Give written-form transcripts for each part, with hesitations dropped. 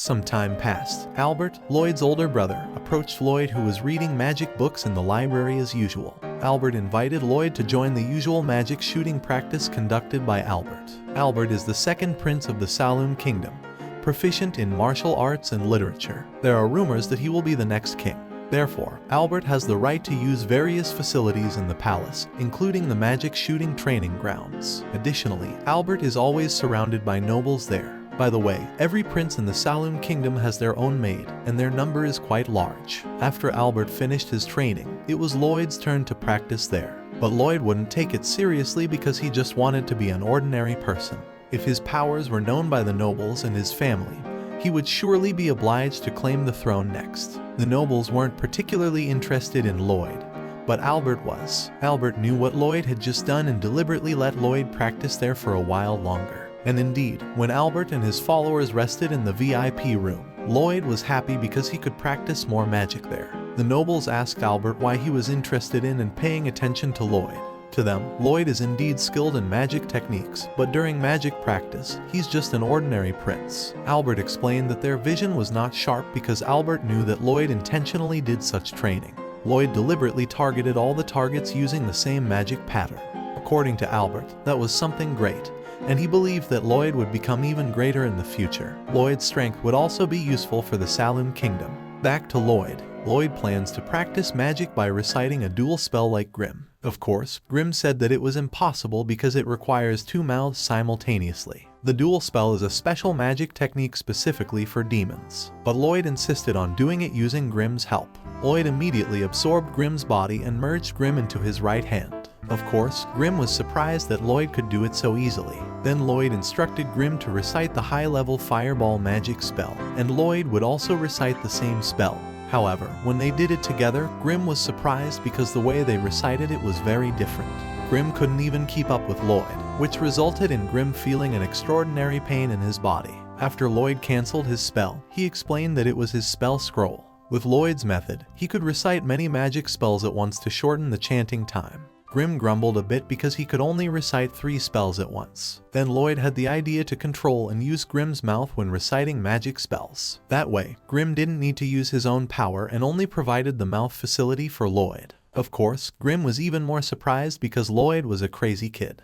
Some time passed. Albert, Lloyd's older brother, approached Lloyd, who was reading magic books in the library as usual. Albert invited Lloyd to join the usual magic shooting practice conducted by Albert. Albert is the second prince of the Saloon Kingdom, proficient in martial arts and literature. There are rumors that he will be the next king. Therefore, Albert has the right to use various facilities in the palace, including the magic shooting training grounds. Additionally, Albert is always surrounded by nobles there. By the way, every prince in the Saloon Kingdom has their own maid, and their number is quite large. After Albert finished his training, it was Lloyd's turn to practice there. But Lloyd wouldn't take it seriously because he just wanted to be an ordinary person. If his powers were known by the nobles and his family, he would surely be obliged to claim the throne next. The nobles weren't particularly interested in Lloyd, but Albert was. Albert knew what Lloyd had just done and deliberately let Lloyd practice there for a while longer. And indeed, when Albert and his followers rested in the VIP room, Lloyd was happy because he could practice more magic there. The nobles asked Albert why he was interested in and paying attention to Lloyd. To them, Lloyd is indeed skilled in magic techniques, but during magic practice, he's just an ordinary prince. Albert explained that their vision was not sharp because Albert knew that Lloyd intentionally did such training. Lloyd deliberately targeted all the targets using the same magic pattern. According to Albert, that was something great, and he believed that Lloyd would become even greater in the future. Lloyd's strength would also be useful for the Saloon Kingdom. Back to Lloyd. Lloyd plans to practice magic by reciting a dual spell like Grimm. Of course, Grimm said that it was impossible because it requires two mouths simultaneously. The dual spell is a special magic technique specifically for demons, but Lloyd insisted on doing it using Grimm's help. Lloyd immediately absorbed Grimm's body and merged Grimm into his right hand. Of course, Grimm was surprised that Lloyd could do it so easily. Then Lloyd instructed Grimm to recite the high-level fireball magic spell, and Lloyd would also recite the same spell. However, when they did it together, Grimm was surprised because the way they recited it was very different. Grimm couldn't even keep up with Lloyd, which resulted in Grimm feeling an extraordinary pain in his body. After Lloyd cancelled his spell, he explained that it was his spell scroll. With Lloyd's method, he could recite many magic spells at once to shorten the chanting time. Grimm grumbled a bit because he could only recite 3 spells at once. Then Lloyd had the idea to control and use Grimm's mouth when reciting magic spells. That way, Grimm didn't need to use his own power and only provided the mouth facility for Lloyd. Of course, Grimm was even more surprised because Lloyd was a crazy kid.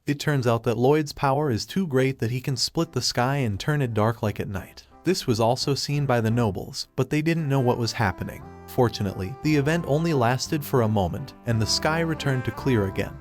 It turns out that Lloyd's power is too great that he can split the sky and turn it dark like at night. This was also seen by the nobles, but they didn't know what was happening. Fortunately, the event only lasted for a moment, and the sky returned to clear again.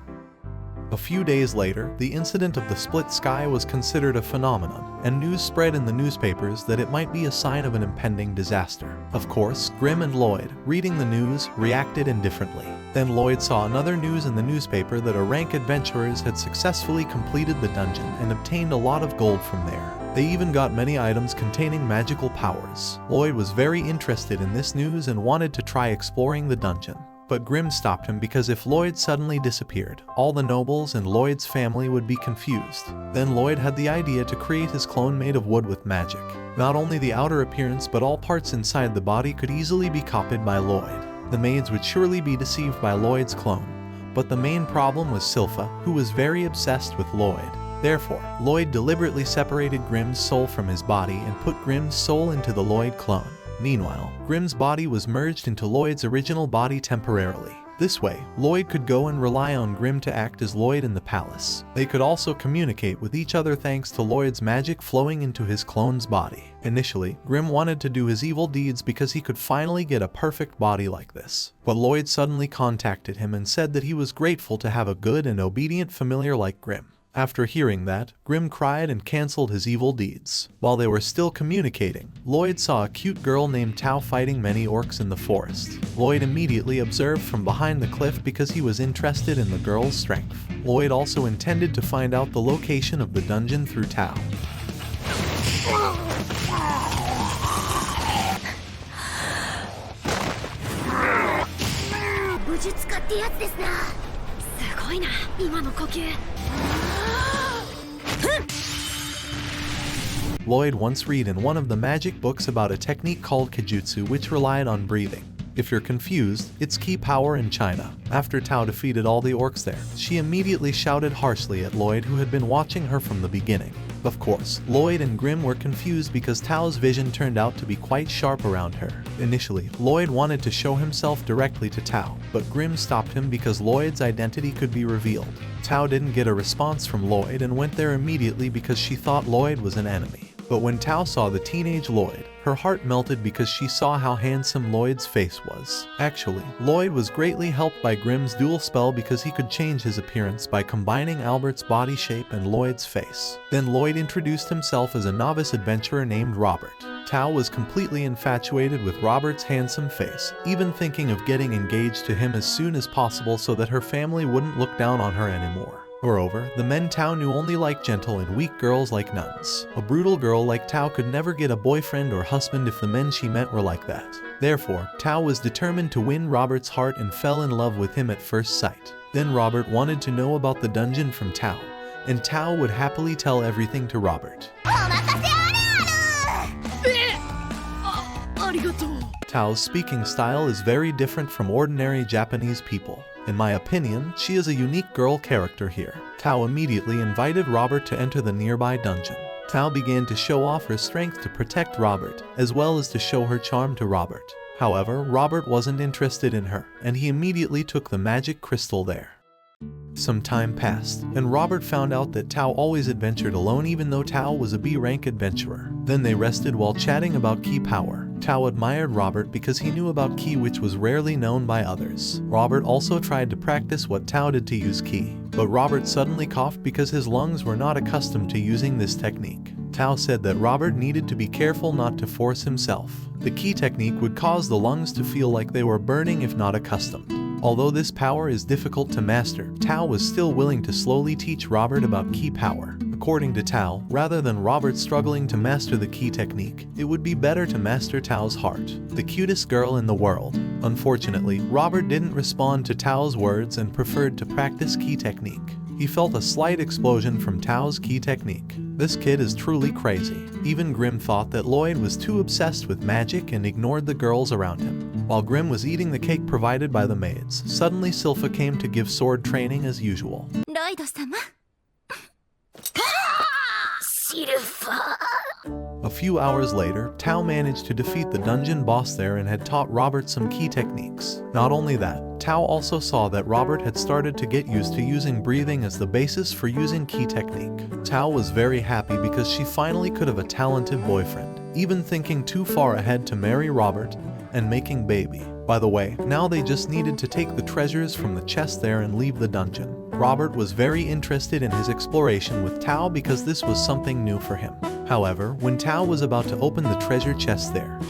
A few days later, the incident of the split sky was considered a phenomenon, and news spread in the newspapers that it might be a sign of an impending disaster. Of course, Grimm and Lloyd, reading the news, reacted indifferently. Then Lloyd saw another news in the newspaper that a rank adventurers had successfully completed the dungeon and obtained a lot of gold from there. They even got many items containing magical powers. Lloyd was very interested in this news and wanted to try exploring the dungeon. But Grimm stopped him because if Lloyd suddenly disappeared, all the nobles and Lloyd's family would be confused. Then Lloyd had the idea to create his clone made of wood with magic. Not only the outer appearance but all parts inside the body could easily be copied by Lloyd. The maids would surely be deceived by Lloyd's clone, but the main problem was Silpha, who was very obsessed with Lloyd. Therefore, Lloyd deliberately separated Grimm's soul from his body and put Grimm's soul into the Lloyd clone. Meanwhile, Grimm's body was merged into Lloyd's original body temporarily. This way, Lloyd could go and rely on Grimm to act as Lloyd in the palace. They could also communicate with each other thanks to Lloyd's magic flowing into his clone's body. Initially, Grimm wanted to do his evil deeds because he could finally get a perfect body like this. But Lloyd suddenly contacted him and said that he was grateful to have a good and obedient familiar like Grimm. After hearing that, Grimm cried and cancelled his evil deeds. While they were still communicating, Lloyd saw a cute girl named Tao fighting many orcs in the forest. Lloyd immediately observed from behind the cliff because he was interested in the girl's strength. Lloyd also intended to find out the location of the dungeon through Tao. ってやつですな。すごいな、今の呼吸。Lloyd once read in one of the magic books about a technique called Kijutsu which relied on breathing. If you're confused, it's ki power in China. After Tao defeated all the orcs there, she immediately shouted harshly at Lloyd who had been watching her from the beginning. Of course, Lloyd and Grimm were confused because Tao's vision turned out to be quite sharp around her. Initially, Lloyd wanted to show himself directly to Tao, but Grimm stopped him because Lloyd's identity could be revealed. Tao didn't get a response from Lloyd and went there immediately because she thought Lloyd was an enemy. But when Tao saw the teenage Lloyd, her heart melted because she saw how handsome Lloyd's face was. Actually, Lloyd was greatly helped by Grimm's dual spell because he could change his appearance by combining Albert's body shape and Lloyd's face. Then Lloyd introduced himself as a novice adventurer named Robert. Tao was completely infatuated with Robert's handsome face, even thinking of getting engaged to him as soon as possible so that her family wouldn't look down on her anymore. Moreover, the men Tao knew only liked gentle and weak girls like nuns. A brutal girl like Tao could never get a boyfriend or husband if the men she met were like that. Therefore, Tao was determined to win Robert's heart and fell in love with him at first sight. Then Robert wanted to know about the dungeon from Tao, and Tao would happily tell everything to Robert. Tao's speaking style is very different from ordinary Japanese people. In my opinion, she is a unique girl character here. Tao immediately invited Robert to enter the nearby dungeon. Tao began to show off her strength to protect Robert, as well as to show her charm to Robert. However, Robert wasn't interested in her, and he immediately took the magic crystal there. Some time passed, and Robert found out that Tao always adventured alone even though Tao was a B-rank adventurer. Then they rested while chatting about ki power. Tao admired Robert because he knew about ki which was rarely known by others. Robert also tried to practice what Tao did to use ki, but Robert suddenly coughed because his lungs were not accustomed to using this technique. Tao said that Robert needed to be careful not to force himself. The ki technique would cause the lungs to feel like they were burning if not accustomed. Although this power is difficult to master, Tao was still willing to slowly teach Robert about ki power. According to Tao, rather than Robert struggling to master the ki technique, it would be better to master Tao's heart, the cutest girl in the world. Unfortunately, Robert didn't respond to Tao's words and preferred to practice ki technique. He felt a slight explosion from Tao's ki technique. This kid is truly crazy. Even Grimm thought that Lloyd was too obsessed with magic and ignored the girls around him. While Grimm was eating the cake provided by the maids, suddenly Silpha came to give sword training as usual. A few hours later, Tao managed to defeat the dungeon boss there and had taught Robert some ki techniques. Not only that, Tao also saw that Robert had started to get used to using breathing as the basis for using ki technique. Tao was very happy because she finally could have a talented boyfriend, even thinking too far ahead to marry Robert and making baby. By the way, now they just needed to take the treasures from the chest there and leave the dungeon. Robert was very interested in his exploration with Tao because this was something new for him. However, when Tao was about to open the treasure chest there,